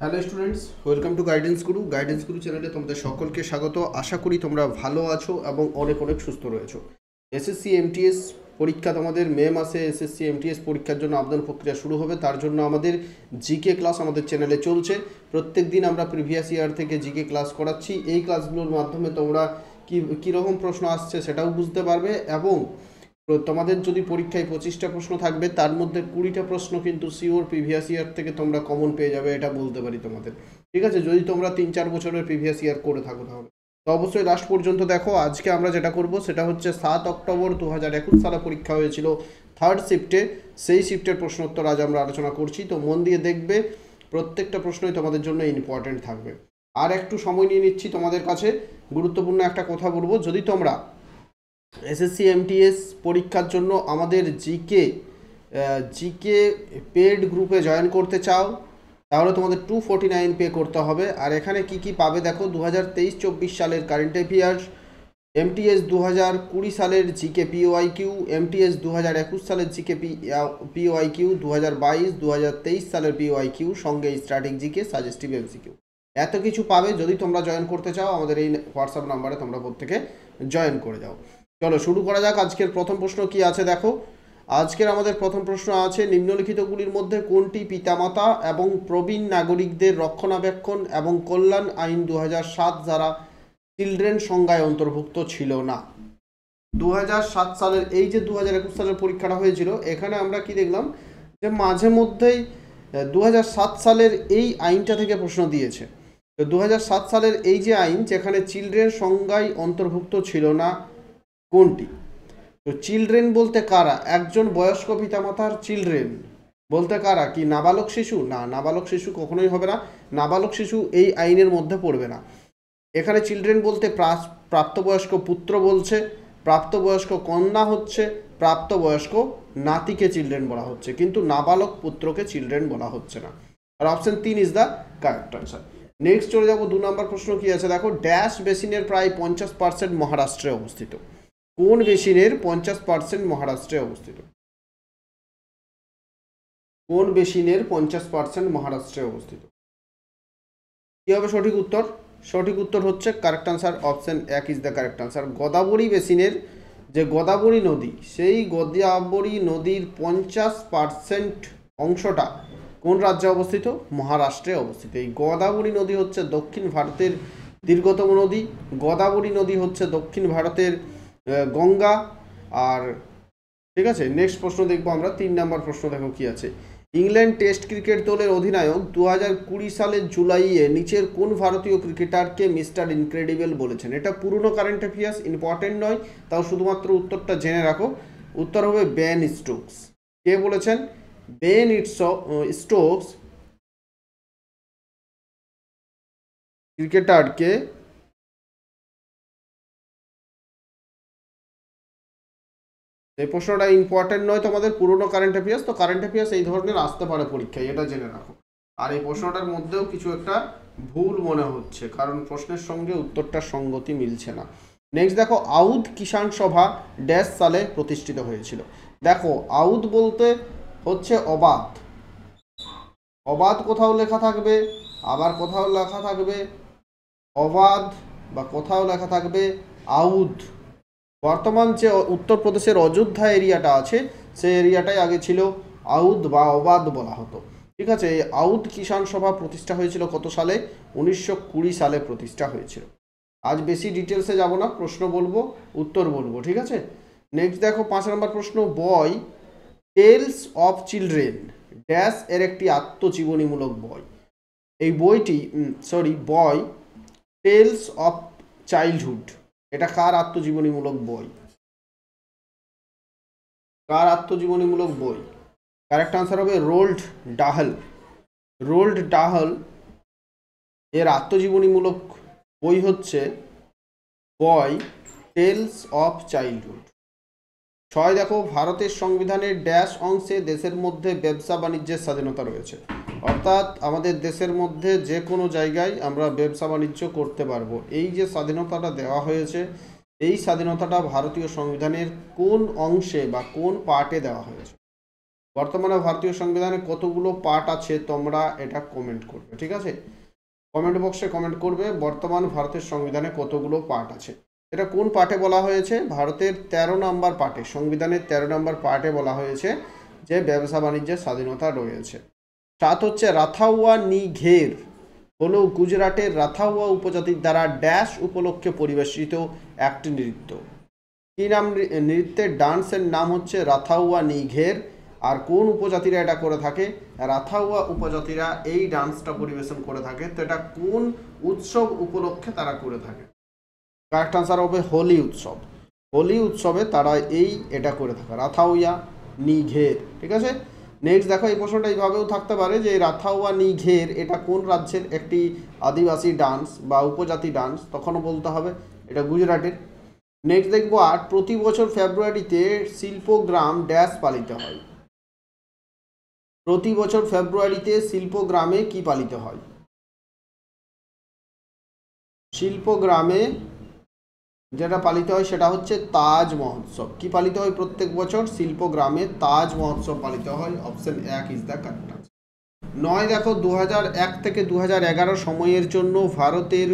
Hello students, welcome to guidance গুরু চ্যানেলে তোমাদের সকলকে স্বাগত। আশা করি তোমরা ভালো আছো এবং অনেক অনেক সুস্থ রয়েছো। এসএসসি এমটিএস পরীক্ষা তোমাদের মে মাসে এসএসসি এমটিএস পরীক্ষার জন্য আবেদন প্রক্রিয়া শুরু হবে। তার জন্য আমাদের জিকে ক্লাস আমাদের চ্যানেলে চলছে। প্রত্যেক দিন আমরা প্রিভিয়াস ইয়ার থেকে জিকে ক্লাস করাচ্ছি। এই ক্লাসগুলোর মাধ্যমে তোমরা কীরকম প্রশ্ন আসছে সেটাও বুঝতে পারবে এবং তোমাদের যদি পরীক্ষায় 25টা প্রশ্ন থাকবে তার মধ্যে 20টা প্রশ্ন কিন্তু সিওর প্রিভিয়াস ইয়ার থেকে তোমরা কমন পেয়ে যাবে, এটা বলতে পারি তোমাদের। ঠিক আছে, যদি তোমরা 3-4 বছরের প্রিভিয়াস ইয়ার করে থাকো তাহলে তো অবশ্যই লাস্ট পর্যন্ত দেখো। আজকে আমরা যেটা করব সেটা হচ্ছে 7 অক্টোবর 2021 সালে পরীক্ষা হয়েছিল থার্ড শিফটে, সেই শিফটের প্রশ্নোত্তর আজ আমরা আলোচনা করছি। তো মন দিয়ে দেখবে, প্রত্যেকটা প্রশ্নই তোমাদের জন্য ইম্পর্টেন্ট থাকবে। আর একটু সময় নিয়ে নিচ্ছি তোমাদের কাছে, গুরুত্বপূর্ণ একটা কথা বলবো। যদি তোমরা এসএসসি এমটিএস পরীক্ষার জন্য আমাদের জিকে পেড গ্রুপে জয়েন করতে চাও তাহলে তোমাদের 249 পে করতে হবে। আর এখানে কি কি পাবে দেখো, 2023-24 সালের কারেন্ট অ্যাফেয়ার্স, এমটিএস 2020 সালের জিকে পিওআইকিউ, এমটিএস 2021 সালের জিকে পিওআইকিউ, 2022-2023 সালের পিওআইকিউ, সঙ্গে স্ট্যাটিক জিকে, সাজেস্টিভ এমসিকিউ, এত কিছু পাবে। যদি তোমরা জয়েন করতে চাও আমাদের এই হোয়াটসঅ্যাপ নাম্বারে তোমরা প্রত্যেকে জয়েন করে যাও। চলো শুরু করা যাক। আজকের প্রথম প্রশ্ন কি আছে দেখো। আজকের আমাদের প্রথম প্রশ্ন আছে, নিম্নলিখিতগুলির মধ্যে কোনটি পিতামাতা এবং প্রবীণ নাগরিকদের রক্ষণাবেক্ষণ এবং কল্যাণ আইন 2007 দ্বারা চিলড্রেন সংজ্ঞায় অন্তর্ভুক্ত ছিল না? 2007 সালের এই যে 2021 সালের পরীক্ষাটা হয়েছিল, এখানে আমরা কি দেখলাম যে মাঝে মধ্যেই 2007 সালের এই আইনটা থেকে প্রশ্ন দিয়েছে। তো 2007 সালের এই যে আইন, যেখানে চিলড্রেন সংজ্ঞায় অন্তর্ভুক্ত ছিল না কোনটি? তো চিলড্রেন বলতে কারা? একজন বয়স্ক পিতামাতার চিলড্রেন বলতে কারা? কি নাবালক শিশু? না, নাবালক শিশু কখনোই হবে না, নাবালক শিশু এই আইনের মধ্যে পড়বে না। এখানে চিলড্রেন বলতে প্রাপ্তবয়স্ক পুত্র বলছে, প্রাপ্তবয়স্ক কন্যা হচ্ছে, প্রাপ্তবয়স্ক নাতিকে চিলড্রেন বলা হচ্ছে, কিন্তু নাবালক পুত্রকে চিলড্রেন বলা হচ্ছে না। আর option 3 is the correct answer. Next চলে যাবো 2 নম্বর প্রশ্ন কি আছে দেখো। ড্যাশ বেসিনের প্রায় 50% মহারাষ্ট্রে অবস্থিত? কোন বেসিনের 50% মহারাষ্ট্রে অবস্থিত? কোন বেসিনের 50% মহারাষ্ট্রে অবস্থিত? কি হবে সঠিক উত্তর? সঠিক উত্তর হচ্ছে correct answer option 1 is the correct answer. Godavari বেসিনের যে গোদাবরী নদী, সেই গোদাবরী নদীর 50% অংশটা কোন রাজ্যে অবস্থিত? মহারাষ্ট্রে অবস্থিত। এই গোদাবরী নদী হচ্ছে দক্ষিণ ভারতের দীর্ঘতম নদী। গোদাবরী নদী হচ্ছে দক্ষিণ ভারতের গঙ্গা। আর ঠিক আছে, নেক্সট প্রশ্ন দেখবো আমরা। 3 নম্বর প্রশ্ন দেখো কি আছে। ইংল্যান্ড টেস্ট ক্রিকেট দলের অধিনায়ক 2020 সালের জুলাইয়ে নিচের কোন ভারতীয় ক্রিকেটারকে মিস্টার ইনক্রেডিবল বলেছেন? এটা পুরনো কারেন্ট অ্যাফেয়ার্স, ইম্পর্টেন্ট নয়, তাও শুধুমাত্র উত্তরটা জেনে রাখো। উত্তর হবে বেন স্টোকস। কে বলেছেন? বেন স্টোকস ক্রিকেটারকে এই প্রশ্নটা ইম্পর্টেন্ট নয় তোমাদের, পুরনো কারেন্ট অ্যাফেয়ার্স। তো কারেন্ট অ্যাফেয়ার্স এই ধরনের আসতে পারে পরীক্ষায়, এটা জেনে রাখো। আর এই প্রশ্নটার মধ্যেও কিছু একটা ভুল মনে হচ্ছে, কারণ প্রশ্নের সঙ্গে উত্তরটার সঙ্গতি মিলছে না। নেক্সট দেখো, আউধ কিষাণ সভা ড্যাশ সালে প্রতিষ্ঠিত হয়েছিল? দেখো, আউধ বলতে হচ্ছে অবাধ। অবাধ কোথাও লেখা থাকবে, আবার কোথাও লেখা থাকবে অবাধ, বা কোথাও লেখা থাকবে আউধ। বর্তমান যে উত্তরপ্রদেশের অযোধ্যা এরিয়াটা আছে, সেই এরিয়াটাই আগে ছিল আউধ বা অবাধ বলা হতো। ঠিক আছে, এই আউধ কিষাণ সভা প্রতিষ্ঠা হয়েছিল কত সালে? 1920 সালে প্রতিষ্ঠা হয়েছিল। আজ বেশি ডিটেলসে যাব না, প্রশ্ন বলবো, উত্তর বলবো। ঠিক আছে, নেক্সট দেখো 5 নম্বর প্রশ্ন। বই টেলস অফ চিলড্রেন ড্যাশ এর একটি আত্মজীবনীমূলক বই। এই বইটি বই টেলস অফ চাইল্ডহুড, এটা কার আত্মজীবনীমূলক বই? কার আত্মজীবনীমূলক বই? কারেক্ট আনসার হবে রোল্ড ডাহল। রোল্ড ডাহল এর আত্মজীবনীমূলক বই হচ্ছে বই টেলস অফ চাইল্ডহুড। 6 দেখো, ভারতের সংবিধানের ড্যাশ অংশে দেশের মধ্যে ব্যবসা বাণিজ্যের স্বাধীনতা রয়েছে? অর্থাৎ আমাদের দেশের মধ্যে যে কোনো জায়গায় আমরা ব্যবসা বাণিজ্য করতে পারবো। এই যে স্বাধীনতাটা দেওয়া হয়েছে, এই স্বাধীনতাটা ভারতীয় সংবিধানের কোন অংশে বা কোন পার্টে দেওয়া হয়েছে? বর্তমানে ভারতীয় সংবিধানে কতগুলো পার্ট আছে তোমরা এটা কমেন্ট করবে, ঠিক আছে? কমেন্ট বক্সে কমেন্ট করবে বর্তমান ভারতের সংবিধানে কতগুলো পার্ট আছে। এটা কোন পার্টে বলা হয়েছে? ভারতের 13 নম্বর পার্টে, সংবিধানের 13 নম্বর পার্টে বলা হয়েছে যে ব্যবসা বাণিজ্যের স্বাধীনতা রয়েছে। 7 হচ্ছে রাথাউয়া নি ঘের হলো গুজরাটের রাথাউয়া উপজাতির দ্বারা ড্যাশ উপলক্ষে পরিবেশিত একটি নৃত্য। কি নাম নৃত্যের ডান্সের নাম হচ্ছে রাথাউয়া নি ঘের। আর কোন উপজাতিরা এটা করে থাকে? রাথাউয়া উপজাতিরা এই ডান্সটা পরিবেশন করে থাকে। তো এটা কোন উৎসব উপলক্ষে তারা করে থাকে? কারেক্ট আনসার হবে হোলি উৎসব। হোলি উৎসবে তারা এটা করে থাকে, রাথাউয়া নি ঘের, ঠিক আছে? নেক্সট দেখো, এই প্রশ্নটা এইভাবেও থাকতে পারে যে রাথাউয়া নি ঘের এটা কোন রাজ্যের একটি আদিবাসী ডান্স বা উপজাতি ডান্স, তখনও বলতে হবে এটা গুজরাটের। নেক্সট দেখবো, আর প্রতি বছর ফেব্রুয়ারিতে শিল্পগ্রাম ড্যাশ পালিত হয়। প্রতি বছর ফেব্রুয়ারিতে শিল্পগ্রামে কি পালিত হয়? শিল্পগ্রামে যেটা পালিত হয় সেটা হচ্ছে তাজ মহোৎসব। কি পালিত হয় প্রত্যেক বছর? শিল্পগ্রামে তাজ মহোৎসব পালিত হয়। Option 1 is the correct answer. 9 দেখো, 2001 থেকে 2011 সময়ের জন্য ভারতের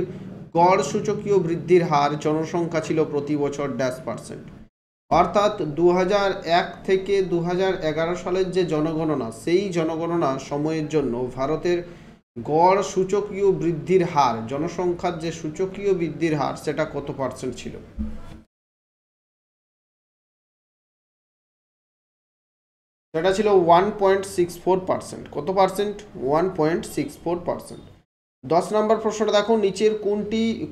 গড় সূচকীয় বৃদ্ধির হার জনসংখ্যা ছিল প্রতি বছর %। অর্থাৎ 2001 থেকে 2011 সালের যে জনগণনা, সেই জনগণনা সময়ের জন্য ভারতের গড় সূচকীয় বৃদ্ধির হার, জনসংখ্যার যে সূচকীয় বৃদ্ধির হার, সেটা কত পার্সেন্ট ছিল? সেটা ছিল 1.64%। কত পার্সেন্ট? 1.64%। 10 নম্বর প্রশ্নটা দেখো, নিচের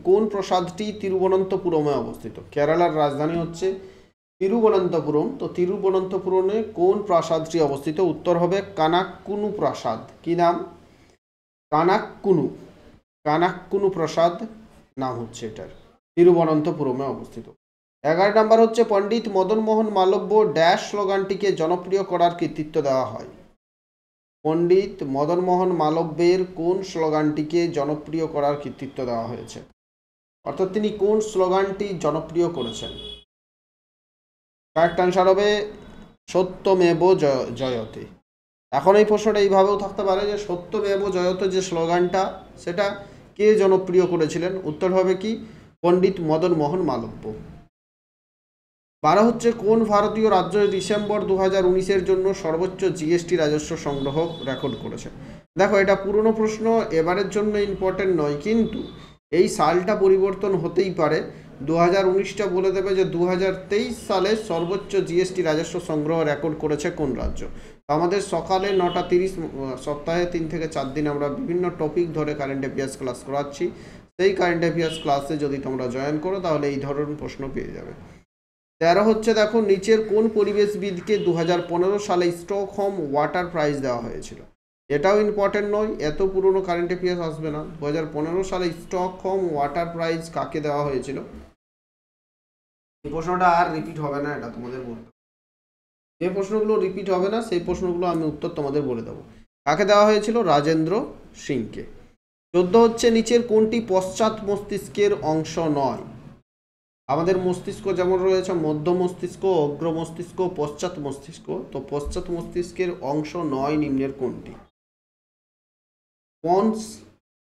কোন প্রাসাদটি তিরুবনন্তপুরমে অবস্থিত? কেরালার রাজধানী হচ্ছে তিরুবনন্তপুরম। তো তিরুবনন্তপুরমে কোন প্রাসাদটি অবস্থিত? উত্তর হবে কানাক্কুনু প্রাসাদ। কি নাম? কানাক্কুনু প্রাসাদ নাম হচ্ছে এটার, তিরুবনন্তপুরমে অবস্থিত। 11 নম্বর হচ্ছে, পণ্ডিত মদন মোহন মালব্য ড্যাশ স্লোগানটিকে জনপ্রিয় করার কৃতিত্ব দেওয়া হয়। পণ্ডিত মদন মোহন মালব্যের কোন স্লোগানটিকে জনপ্রিয় করার কৃতিত্ব দেওয়া হয়েছে? অর্থাৎ তিনি কোন স্লোগানটি জনপ্রিয় করেছেন? কারেক্ট আনসার হবে সত্যমেব জয়তে। এখন এই প্রশ্নটা এইভাবেও থাকতে পারে যে সত্যমেব জয়তে যে স্লোগানটা, সেটা কে জনপ্রিয় করেছিলেন? উত্তর হবে কি? পণ্ডিত মদন মোহন মালব্য। 12 হচ্ছে, কোন ভারতীয় রাজ্য ডিসেম্বর 2019-এর জন্য সর্বোচ্চ জিএসটি রাজস্ব সংগ্রহ রেকর্ড করেছে? দেখো, এটা পুরনো প্রশ্ন, এবারের জন্য ইম্পর্টেন্ট নয়, কিন্তু এই সালটা পরিবর্তন হতেই পারে। 2019টা বলে দেবে যে 2023 সালে সর্বোচ্চ জিএসটি রাজস্ব সংগ্রহ রেকর্ড করেছে কোন রাজ্য। আমাদের সকালে 9:30, সপ্তাহে 3 থেকে 4 দিন আমরা বিভিন্ন টপিক ধরে কারেন্ট অ্যাফেয়ার্স ক্লাস করাচ্ছি। সেই কারেন্ট অ্যাফেয়ার্স ক্লাসে যদি তোমরা জয়েন করো তাহলে এই ধরনের প্রশ্ন পেয়ে যাবে। 13 হচ্ছে, দেখো, নিচের কোন পরিবেশবিদকে 2015 সালে স্টকহোম ওয়াটার প্রাইজ দেওয়া হয়েছিল? এটাও ইম্পর্টেন্ট নয়, এত পুরনো কারেন্ট অ্যাফেয়ার্স আসবে না। 2015 সালে স্টকহোম ওয়াটার প্রাইজ কাকে দেওয়া হয়েছিল? এই প্রশ্নটা আর রিপিট হবে না, এটা তোমাদের বলতে। যে প্রশ্নগুলো রিপিট হবে না সেই প্রশ্নগুলো আমি উত্তর তোমাদের বলে দেবো। কাকে দেওয়া হয়েছিল? রাজেন্দ্র সিংকে। 14 হচ্ছে, নিচের কোনটি পশ্চাৎ মস্তিষ্কের অংশ নয়? আমাদের মস্তিষ্ক যেমন রয়েছে মধ্য মস্তিষ্ক, অগ্র মস্তিষ্ক, পশ্চাৎ মস্তিষ্ক। তো পশ্চাৎ মস্তিষ্কের অংশ নয় নিম্নের কোনটি? পন্স,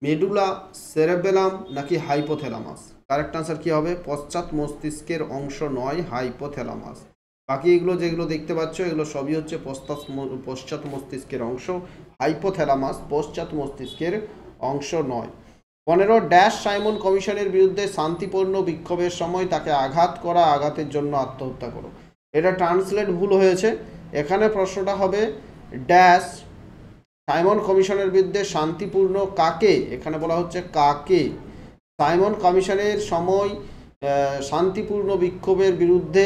মেডুলা, সেরেবেলাম নাকি হাইপোথ্যালামাস? কারেক্ট আনসার কি হবে? পশ্চাৎ মস্তিষ্কের অংশ নয়, হাইপোথ্যালামাস। বাকি এগুলো যেগুলো দেখতে পাচ্ছ এগুলো সবই হচ্ছে পশ্চাৎ মস্তিষ্কের অংশ। হাইপোথ্যালামাস পশ্চাৎ মস্তিষ্কের অংশ নয়। 15 ড্যাশ সাইমন কমিশনের বিরুদ্ধে শান্তিপূর্ণ বিক্ষোভের সময় তাকে আঘাত করা, আঘাতের জন্য আত্মহত্যা করো। এটা ট্রান্সলেট ভুল হয়েছে। এখানে প্রশ্নটা হবে ড্যাশ সাইমন কমিশনের বিরুদ্ধে শান্তিপূর্ণ কাকে, এখানে বলা হচ্ছে কাকে। সাইমন কমিশনের সময় শান্তিপূর্ণ বিক্ষোভের বিরুদ্ধে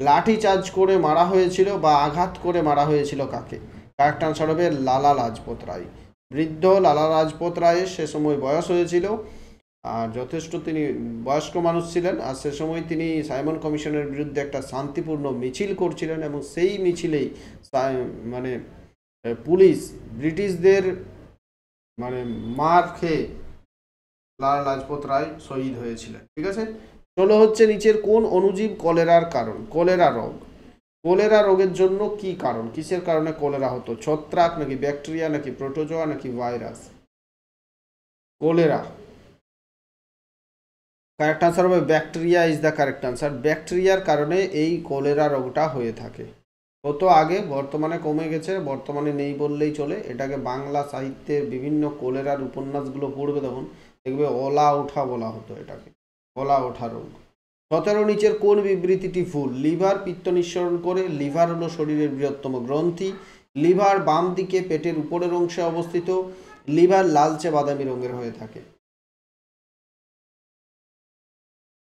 লাঠিচার্জ করে মারা হয়েছিল বা আঘাত করে মারা হয়েছিল কাকে? কারেক্ট আনসার হবে লালা লাজপত রায়। বৃদ্ধ লালা লাজপত রায়ের সে সময় বয়স হয়েছিল, আর যথেষ্ট তিনি বয়স্ক মানুষ ছিলেন। আর সে সময় তিনি সাইমন কমিশনের বিরুদ্ধে একটা শান্তিপূর্ণ মিছিল করছিলেন এবং সেই মিছিলেই মানে পুলিশ ব্রিটিশদের মার খেয়ে লালা লাজপত রায় শহীদ হয়েছিলেন। ঠিক আছে, 16 হচ্ছে, নিচের কোন অণুজীব কলেরার কারণ? কলেরা রোগ কোলেরা রোগের জন্য কি কারণ, কিসের কারণে কোলেরা হতো? ছত্রাক নাকি ব্যাকটেরিয়া নাকি প্রোটোজোয়া নাকি ভাইরাস? কোলেরা কারেক্ট আনসার হবে bacteria is the correct answer. ব্যাকটেরিয়ার কারণে এই কোলেরা রোগটা হয়ে থাকে। হতো আগে, বর্তমানে কমে গেছে, বর্তমানে নেই বললেই চলে। এটাকে বাংলা সাহিত্যের বিভিন্ন কোলেরার উপন্যাসগুলো পড়বে তখন দেখবে ওলা ওঠা বলা হতো এটাকে, ওলা ওঠা রোগ। 17 নিচের কোন বিবৃতিটি ভুল? লিভার পিত্ত নিঃসরণ করে। লিভার হলো শরীরের বৃহত্তম গ্রন্থি। লিভার বাম দিকে পেটের উপরের অংশে অবস্থিত। লিভার লালচে বাদামি রঙের হয়ে থাকে।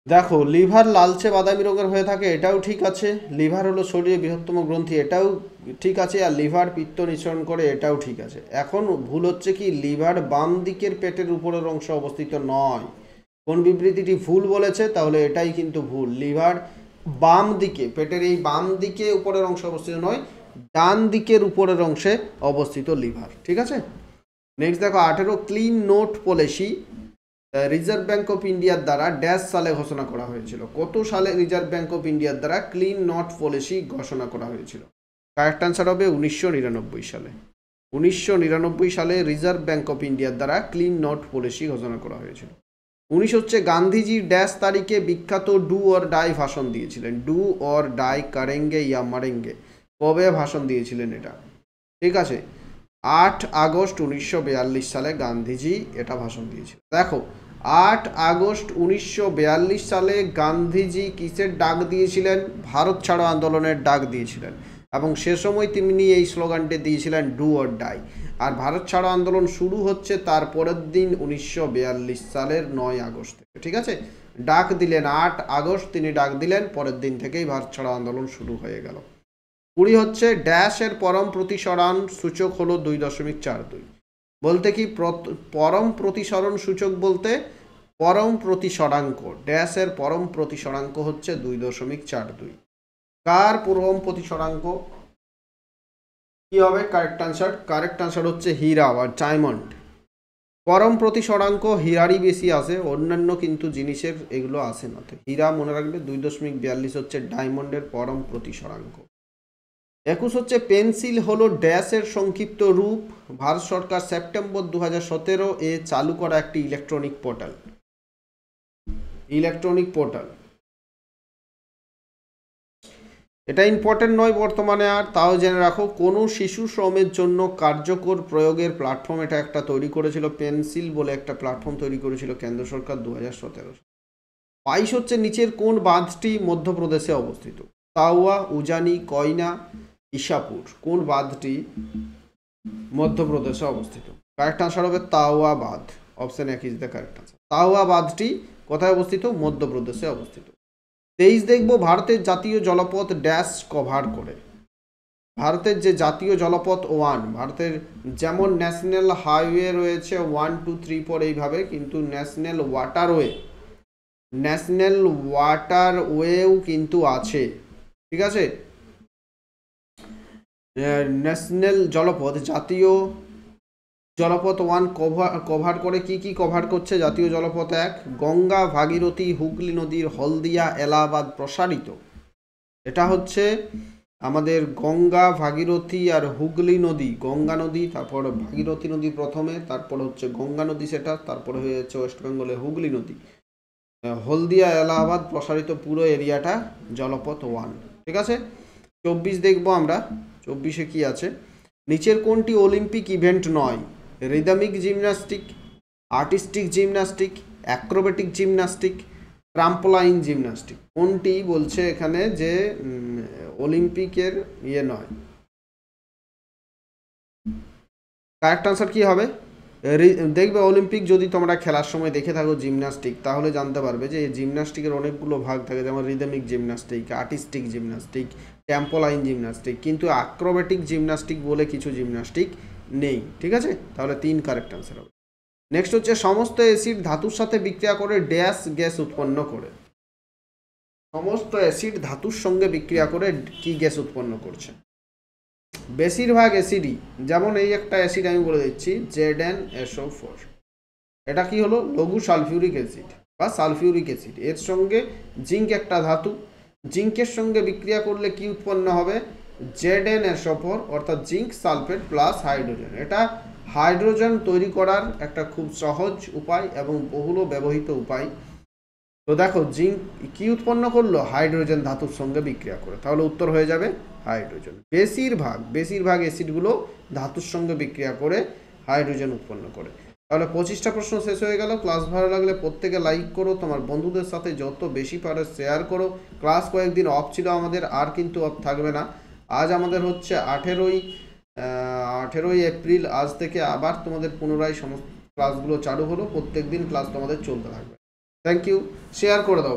দেখো, লিভার লালচে বাদামি রঙের হয়ে থাকে, এটাও ঠিক আছে। লিভার হলো শরীরের বৃহত্তম গ্রন্থি, এটাও ঠিক আছে। আর লিভার পিত্ত নিঃসরণ করে, এটাও ঠিক আছে। এখন ভুল হচ্ছে কি, লিভার বাম দিকের পেটের উপরের অংশে অবস্থিত নয়। কোন বিবৃতিটি ভুল বলেছে? তাহলে এটাই কিন্তু ভুল। লিভার বাম দিকে, পেটের এই বাম দিকে উপরের অংশে অবস্থিত নয়, ডান দিকের উপরের অংশে অবস্থিত লিভার। ঠিক আছে। নেক্সট দেখো 18 clean note policy reserve bank of ইন্ডিয়ার দ্বারা ড্যাশ সালে ঘোষণা করা হয়েছিল? কত সালে রিজার্ভ ব্যাঙ্ক অফ ইন্ডিয়ার দ্বারা ক্লিন নোট পলিসি ঘোষণা করা হয়েছিল? কারেক্ট আনসার হবে 1999 সালে। 1999 সালে রিজার্ভ ব্যাঙ্ক অফ ইন্ডিয়ার দ্বারা ক্লিন নোট পলিসি ঘোষণা করা হয়েছিল। 19 হচ্ছে গান্ধীজি ড্যাশ তারিখে বিখ্যাত ডু অর ডাই ভাষণ দিয়েছিলেন? ডু অর ডাই কারেঙ্গে ইয়া মারেঙ্গে, কবে ভাষণ দিয়েছিলেন এটা? ঠিক আছে, 8 আগস্ট 1942 সালে গান্ধীজি এটা ভাষণ দিয়েছিল। দেখো, 8 আগস্ট 1942 সালে গান্ধীজি কিসের ডাক দিয়েছিলেন? ভারত ছাড়ো আন্দোলনের ডাক দিয়েছিলেন। এবং সে সময় তিনি এই স্লোগানটি দিয়েছিলেন ডু অর ডাই। আর ভারত ছাড়ো আন্দোলন শুরু হচ্ছে তার পরের দিন 1942 সালের 9 আগস্ট থেকে। ঠিক আছে, ডাক দিলেন 8 আগস্ট, তিনি ডাক দিলেন, পরের দিন থেকেই ভারত ছাড়ো আন্দোলন শুরু হয়ে গেল। 20 হচ্ছে ড্যাশের পরম প্রতিসরণ সূচক হলো 2.42। বলতে কি পরম প্রতিসরণ সূচক বলতে পরম প্রতিসরাঙ্ক, ড্যাশের পরম প্রতিসরাঙ্ক হচ্ছে 2.42। কার পরম প্রতিসরাঙ্ক কি হবে? কারেক্ট আনসার, কারেক্ট আনসার হচ্ছে হীরা বা ডায়মন্ড। পরম প্রতিসরাঙ্ক হীরারই বেশি আসে, অন্যান্য কিন্তু জিনিসের এগুলো আসে না। তো হীরা মনে রাখবে, 2.42 হচ্ছে ডায়মন্ডের পরম প্রতিসরাঙ্ক। 21 হচ্ছে পেন্সিল হলো ড্যাশের সংক্ষিপ্ত রূপ? ভারত সরকার সেপ্টেম্বর 2017 এ চালু করা একটি ইলেকট্রনিক পোর্টাল। ইলেকট্রনিক পোর্টাল এটা ইম্পর্টেন্ট নয় বর্তমানে, আর তাও জেনে রাখো, কোনো শিশু শ্রমের জন্য কার্যকর প্রয়োগের প্ল্যাটফর্ম এটা একটা তৈরি করেছিল, পেন্সিল বলে একটা প্ল্যাটফর্ম তৈরি করেছিল কেন্দ্র সরকার 2017। 22 হচ্ছে নিচের কোন বাঁধটি মধ্যপ্রদেশে অবস্থিত? তাওয়া, উজানি, কয়না, ইসাপুর। কোন বাঁধটি মধ্যপ্রদেশে অবস্থিত? কারেক্ট আনসার হবে তাওয়া বাঁধ। Option 1 is the correct answer. তাওয়া বাঁধটি কোথায় অবস্থিত? মধ্যপ্রদেশে অবস্থিত। 23 দেখবো ভারতের জাতীয় জলপথ ড্যাশ কভার করে? ভারতের যে জাতীয় জলপথ 1, ভারতের যেমন ন্যাশনাল হাইওয়ে রয়েছে 1, 2, 3, 4 এইভাবে, কিন্তু ন্যাশনাল ওয়াটারওয়েও কিন্তু আছে। ঠিক আছে, ন্যাশনাল জলপথ, জাতীয় জলপথ 1 কভার করে কি কি কভার করছে? জাতীয় জলপথ 1 গঙ্গা, ভাগীরথী, হুগলি নদীর হলদিয়া, এলাহাবাদ প্রসারিত। এটা হচ্ছে আমাদের গঙ্গা, ভাগীরথী আর হুগলি নদী। গঙ্গা নদী, তারপর ভাগীরথী নদী প্রথমে, তারপর হচ্ছে গঙ্গা নদী, সেটা তারপরে হয়ে যাচ্ছে ওয়েস্ট বেঙ্গলে হুগলি নদী। হলদিয়া, এলাহাবাদ প্রসারিত পুরো এরিয়াটা জলপথ 1। ঠিক আছে, 24 দেখবো আমরা। 24-এ কি আছে? নিচের কোনটি অলিম্পিক ইভেন্ট নয়? Rhythmic gymnastic, artistic gymnastic, acrobatic gymnastic, trampoline gymnastic. কোনটি বলছে এখানে যে অলিম্পিকের ইয়ে নয়? কারেক্ট আনসার কি হবে? দেখবে অলিম্পিক যদি তোমরা খেলার সময় দেখে থাকো জিমন্যাস্টিক, তাহলে জানতে পারবে যে এই জিমন্যাস্টিকের অনেকগুলো ভাগ থাকে, যেমন rhythmic gymnastic, artistic gymnastic, trampoline gymnastic, কিন্তু অ্যাক্রোবেটিক জিমন্যাস্টিক বলে কিছু জিমন্যাস্টিক নেই। ঠিক আছে, তাহলে 3 কারেক্ট আনসার হবে। নেক্সট হচ্ছে সমস্ত অ্যাসিড ধাতুর সাথে বিক্রিয়া করে ড্যাশ গ্যাস উৎপন্ন করে? সমস্ত অ্যাসিড ধাতুর সঙ্গে বিক্রিয়া করে কি গ্যাস উৎপন্ন করছে? বেশিরভাগ অ্যাসিডই, যেমন এই একটা অ্যাসিড আমি বলে দিচ্ছি ZnSO4, এটা কি হলো? লঘু সালফিউরিক অ্যাসিড বা সালফিউরিক অ্যাসিড। এর সঙ্গে জিঙ্ক একটা ধাতু, জিঙ্কের সঙ্গে বিক্রিয়া করলে কি উৎপন্ন হবে? ZnSO4 অর্থাৎ জিঙ্ক সালফেট প্লাস হাইড্রোজেন। এটা হাইড্রোজেন তৈরি করার একটা খুব সহজ উপায় এবং বহুল ব্যবহৃত উপায়। তো দেখো জিঙ্ক কি উৎপন্ন করলো? হাইড্রোজেন ধাতুর সঙ্গে বিক্রিয়া করে, তাহলে উত্তর হয়ে যাবে হাইড্রোজেন। বেশিরভাগ অ্যাসিডগুলো ধাতুর সঙ্গে বিক্রিয়া করে হাইড্রোজেন উৎপন্ন করে। তাহলে 25টা প্রশ্ন শেষ হয়ে গেল। ক্লাস ভালো লাগলে প্রত্যেকে লাইক করো, তোমার বন্ধুদের সাথে যত বেশি পারো শেয়ার করো। ক্লাস কয়েকদিন অফ ছিল আমাদের, আর কিন্তু অফ থাকবে না। আজ আমাদের হচ্ছে 18ই এপ্রিল। আজ থেকে আবার তোমাদের পুনরায় সমস্ত ক্লাসগুলো চালু হলো। প্রত্যেক দিন ক্লাস তোমাদের চলতে থাকবে। থ্যাংক ইউ, শেয়ার করে দাও।